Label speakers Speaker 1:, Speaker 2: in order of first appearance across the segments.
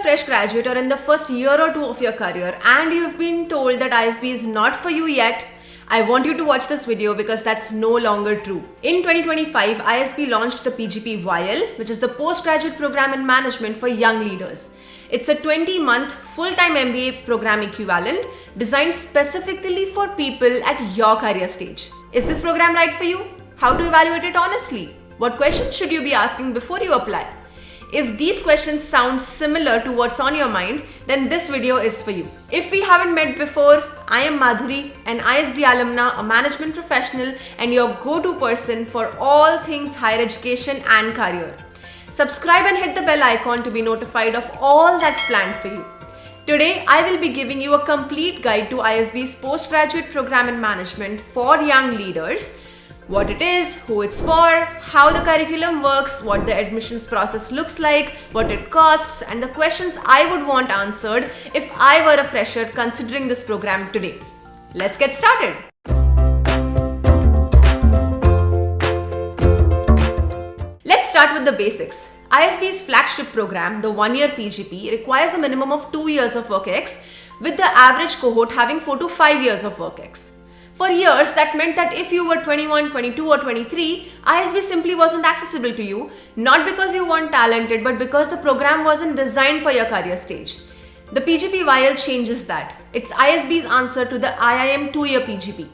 Speaker 1: a fresh graduate or in the first year or two of your career and you've been told that ISB is not for you yet, I want you to watch this video because that's no longer true. In 2025, ISB launched the PGP YL, which is the Postgraduate Program in Management for Young Leaders. It's a 20-month full-time MBA program equivalent designed specifically for people at your career stage. Is this program right for you? How to evaluate it honestly? What questions should you be asking before you apply? If these questions sound similar to what's on your mind, then this video is for you. If we haven't met before, I am Madhuri, an ISB alumna, a management professional, and your go-to person for all things higher education and career. Subscribe and hit the bell icon to be notified of all that's planned for you. Today, I will be giving you a complete guide to ISB's Postgraduate Program in Management for Young Leaders. What it is, who it's for, how the curriculum works, what the admissions process looks like, what it costs, and the questions I would want answered if I were a fresher considering this program today. Let's get started. Let's start with the basics. ISB's flagship program, the one-year PGP, requires a minimum of 2 years of work ex, with the average cohort having 4 to 5 years of work ex. For years, that meant that if you were 21, 22 or 23, ISB simply wasn't accessible to you, not because you weren't talented, but because the program wasn't designed for your career stage. The PGP YL changes that. It's ISB's answer to the IIM 2-year PGP,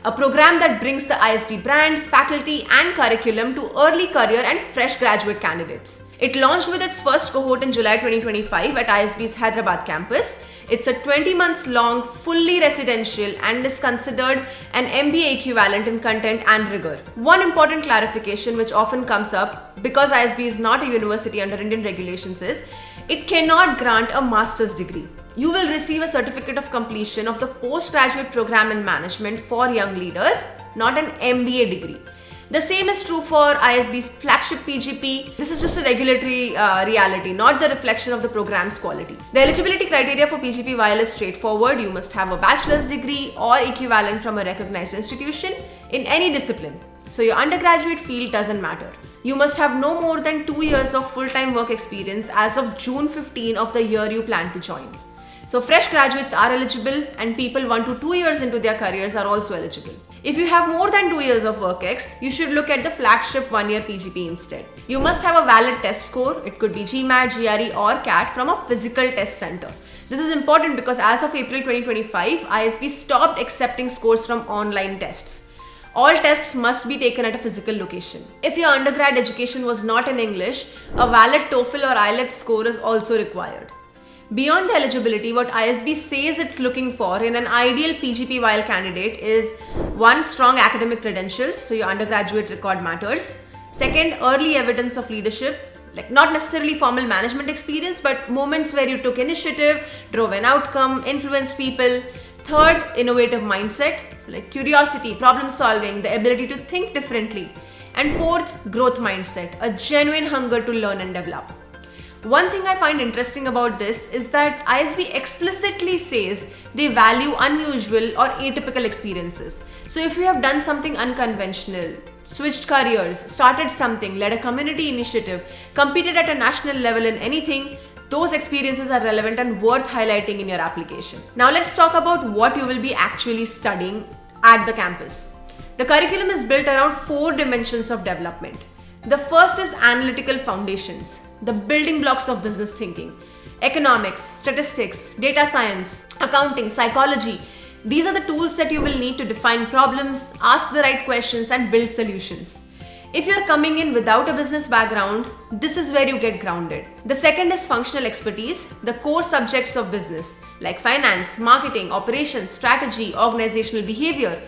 Speaker 1: a program that brings the ISB brand, faculty and curriculum to early career and fresh graduate candidates. It launched with its first cohort in July 2025 at ISB's Hyderabad campus. It's a 20 months long, fully residential and is considered an MBA equivalent in content and rigor. One important clarification which often comes up because ISB is not a university under Indian regulations is it cannot grant a master's degree. You will receive a certificate of completion of the postgraduate program in management for young leaders, not an MBA degree. The same is true for ISB's flagship PGP. This is just a regulatory reality, not the reflection of the program's quality. The eligibility criteria for PGP YL is straightforward. You must have a bachelor's degree or equivalent from a recognized institution in any discipline. So your undergraduate field doesn't matter. You must have no more than 2 years of full-time work experience as of June 15 of the year you plan to join. So fresh graduates are eligible and people 1 to 2 years into their careers are also eligible. If you have more than 2 years of work ex, you should look at the flagship one-year PGP instead. You must have a valid test score. It could be GMAT, GRE or CAT from a physical test center. This is important because as of April 2025, ISB stopped accepting scores from online tests. All tests must be taken at a physical location. If your undergrad education was not in English, a valid TOEFL or IELTS score is also required. Beyond the eligibility, what ISB says it's looking for in an ideal PGP YL candidate is 1. Strong academic credentials, so your undergraduate record matters. 2. Early evidence of leadership, like not necessarily formal management experience, but moments where you took initiative, drove an outcome, influenced people. 3. Innovative mindset, like curiosity, problem solving, the ability to think differently. And 4. Growth mindset, a genuine hunger to learn and develop. One thing I find interesting about this is that ISB explicitly says they value unusual or atypical experiences. So if you have done something unconventional, switched careers, started something, led a community initiative, competed at a national level in anything, those experiences are relevant and worth highlighting in your application. Now let's talk about what you will be actually studying at the campus. The curriculum is built around 4 dimensions of development. The first is analytical foundations, the building blocks of business thinking. Economics, statistics, data science, accounting, psychology. These are the tools that you will need to define problems, ask the right questions and build solutions. If you're coming in without a business background, this is where you get grounded. The second is functional expertise, the core subjects of business like finance, marketing, operations, strategy, organizational behavior.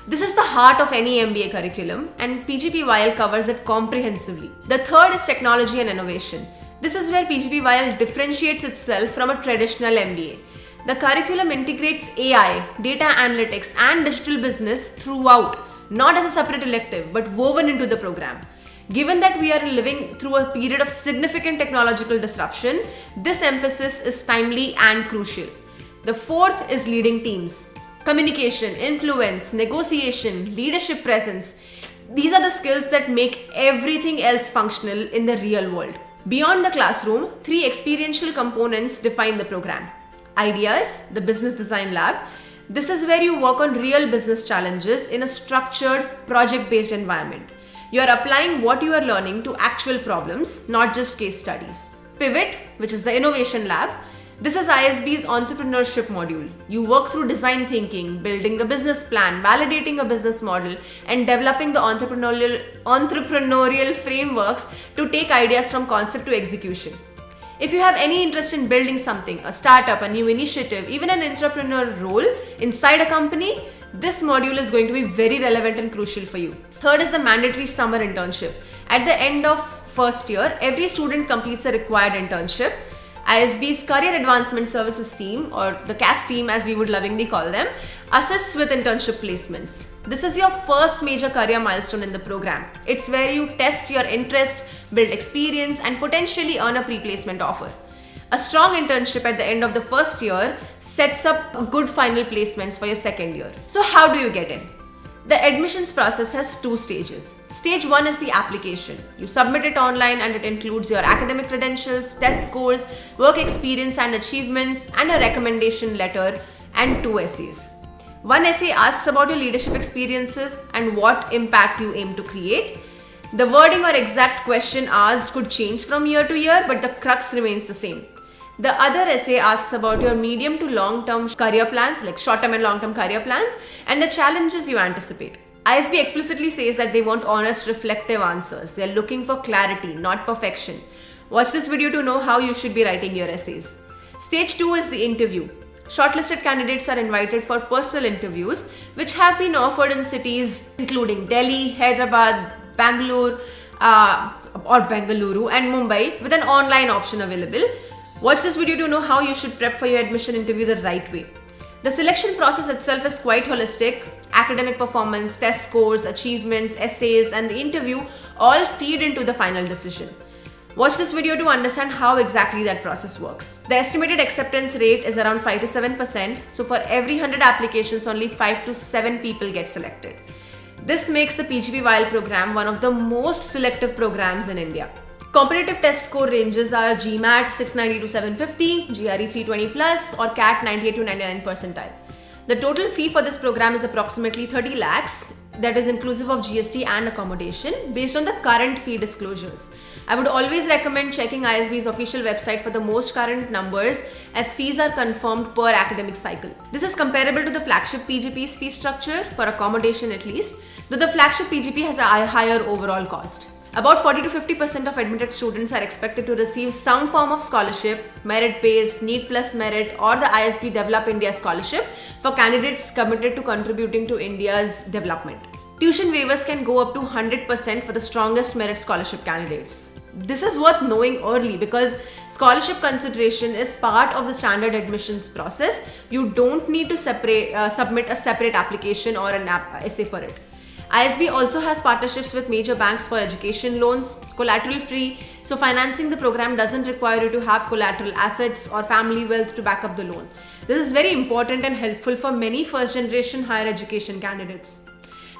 Speaker 1: This is the heart of any MBA curriculum and PGP YL covers it comprehensively. The third is technology and innovation. This is where PGP YL differentiates itself from a traditional MBA. The curriculum integrates AI, data analytics and digital business throughout, not as a separate elective but woven into the program. Given that we are living through a period of significant technological disruption, this emphasis is timely and crucial. The fourth is leading teams. Communication, influence, negotiation, leadership presence. These are the skills that make everything else functional in the real world. Beyond the classroom, 3 experiential components define the program. Ideas, the business design lab. This is where you work on real business challenges in a structured, project-based environment. You are applying what you are learning to actual problems, not just case studies. Pivot, which is the innovation lab. This is ISB's entrepreneurship module. You work through design thinking, building a business plan, validating a business model, and developing the entrepreneurial frameworks to take ideas from concept to execution. If you have any interest in building something, a startup, a new initiative, even an entrepreneur role inside a company, this module is going to be very relevant and crucial for you. Third is the mandatory summer internship. At the end of first year, every student completes a required internship. ISB's Career Advancement Services team, or the CAS team as we would lovingly call them, assists with internship placements. This is your first major career milestone in the program. It's where you test your interests, build experience, and potentially earn a pre-placement offer. A strong internship at the end of the first year sets up good final placements for your second year. So how do you get in? The admissions process has 2 stages. Stage 1 is the application. You submit it online and it includes your academic credentials, test scores, work experience and achievements, and a recommendation letter and 2 essays. One essay asks about your leadership experiences and what impact you aim to create. The wording or exact question asked could change from year to year, but the crux remains the same. The other essay asks about your medium to long-term career plans, like short-term and long-term career plans, and the challenges you anticipate. ISB explicitly says that they want honest, reflective answers. They are looking for clarity, not perfection. Watch this video to know how you should be writing your essays. Stage 2 is the interview. Shortlisted candidates are invited for personal interviews, which have been offered in cities including Delhi, Hyderabad, Bangalore, Bengaluru, and Mumbai, with an online option available. Watch this video to know how you should prep for your admission interview the right way. The selection process itself is quite holistic. Academic performance, test scores, achievements, essays, and the interview all feed into the final decision. Watch this video to understand how exactly that process works. The estimated acceptance rate is around 5 to 7%, so for every 100 applications, only 5 to 7 people get selected. This makes the PGP-VIAL program one of the most selective programs in India. Competitive test score ranges are GMAT 690 to 750, GRE 320 plus, or CAT 98 to 99 percentile. The total fee for this program is approximately 30 lakhs, that is inclusive of GST and accommodation, based on the current fee disclosures. I would always recommend checking ISB's official website for the most current numbers, as fees are confirmed per academic cycle. This is comparable to the flagship PGP's fee structure, for accommodation at least, though the flagship PGP has a higher overall cost. About 40 to 50% of admitted students are expected to receive some form of scholarship, merit-based, NEET plus merit, or the ISB Develop India Scholarship for candidates committed to contributing to India's development. Tuition waivers can go up to 100% for the strongest merit scholarship candidates. This is worth knowing early because scholarship consideration is part of the standard admissions process. You don't need to submit a separate application or an essay for it. ISB also has partnerships with major banks for education loans, collateral free, so financing the program doesn't require you to have collateral assets or family wealth to back up the loan. This is very important and helpful for many first generation higher education candidates.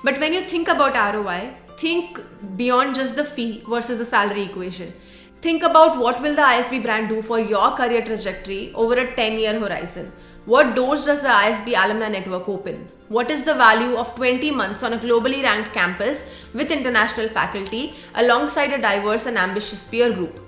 Speaker 1: But when you think about ROI, think beyond just the fee versus the salary equation. Think about what will the ISB brand do for your career trajectory over a 10-year horizon. What doors does the ISB alumni network open? What is the value of 20 months on a globally ranked campus with international faculty alongside a diverse and ambitious peer group?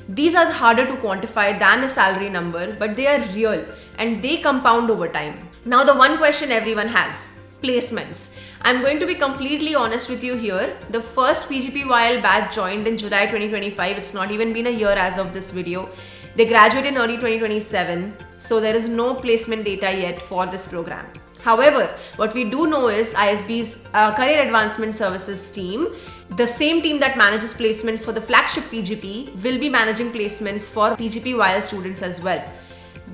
Speaker 1: These are harder to quantify than a salary number, but they are real and they compound over time. Now the one question everyone has, placements. I'm going to be completely honest with you here. The first PGP-VIAL batch joined in July 2025. It's not even been a year as of this video. They graduate in early 2027, so there is no placement data yet for this program. However, what we do know is ISB's Career Advancement Services team, the same team that manages placements for the flagship PGP, will be managing placements for PGP-VIAL students as well.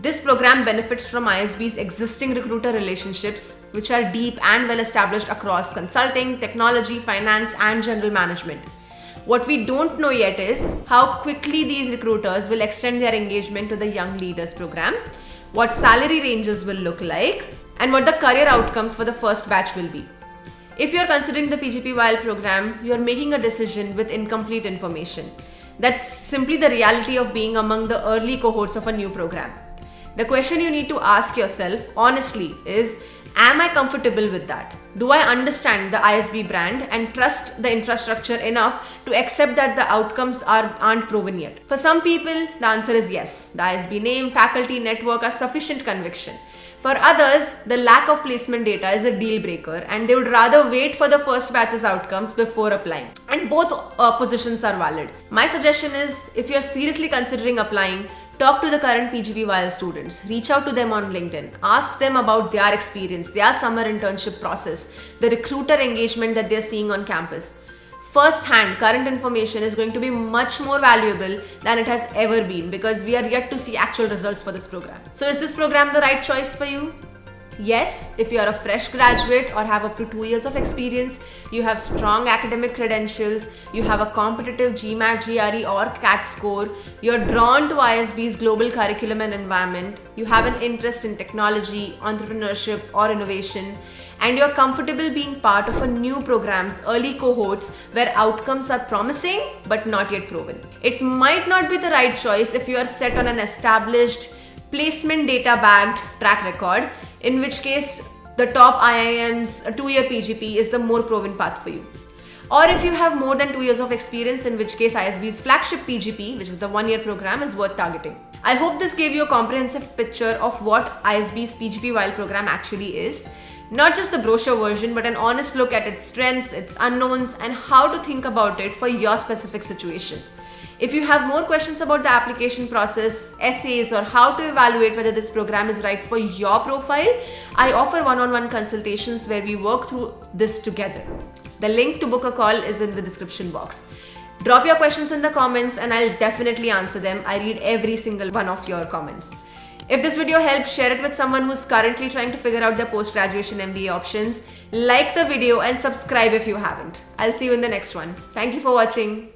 Speaker 1: This program benefits from ISB's existing recruiter relationships, which are deep and well established across consulting, technology, finance, and general management. What we don't know yet is how quickly these recruiters will extend their engagement to the Young Leaders program, what salary ranges will look like, and what the career outcomes for the first batch will be. If you're considering the PGP-VIAL program, you're making a decision with incomplete information. That's simply the reality of being among the early cohorts of a new program. The question you need to ask yourself honestly is, am I comfortable with that? Do I understand the ISB brand and trust the infrastructure enough to accept that the outcomes aren't proven yet? For some people, the answer is yes. The ISB name, faculty, network are sufficient conviction. For others, the lack of placement data is a deal breaker and they would rather wait for the first batch's outcomes before applying. And both positions are valid. My suggestion is, if you're seriously considering applying, talk to the current PGP Vial students, reach out to them on LinkedIn, ask them about their experience, their summer internship process, the recruiter engagement that they're seeing on campus. First-hand current information is going to be much more valuable than it has ever been because we are yet to see actual results for this program. So is this program the right choice for you? Yes, if you are a fresh graduate or have up to 2 years of experience, you have strong academic credentials, you have a competitive GMAT, GRE or CAT score, you're drawn to ISB's global curriculum and environment, you have an interest in technology, entrepreneurship or innovation, and you're comfortable being part of a new program's early cohorts where outcomes are promising but not yet proven. It might not be the right choice if you are set on an established placement data backed track record, in which case the top IIM's 2-year PGP is the more proven path for you. Or if you have more than 2 years of experience, in which case ISB's flagship PGP, which is the 1-year program, is worth targeting. I hope this gave you a comprehensive picture of what ISB's PGP Vial program actually is. Not just the brochure version, but an honest look at its strengths, its unknowns, and how to think about it for your specific situation. If you have more questions about the application process, essays, or how to evaluate whether this program is right for your profile, I offer one-on-one consultations where we work through this together. The link to book a call is in the description box. Drop your questions in the comments and I'll definitely answer them. I read every single one of your comments. If this video helped, share it with someone who's currently trying to figure out their post-graduation MBA options. Like the video and subscribe if you haven't. I'll see you in the next one. Thank you for watching.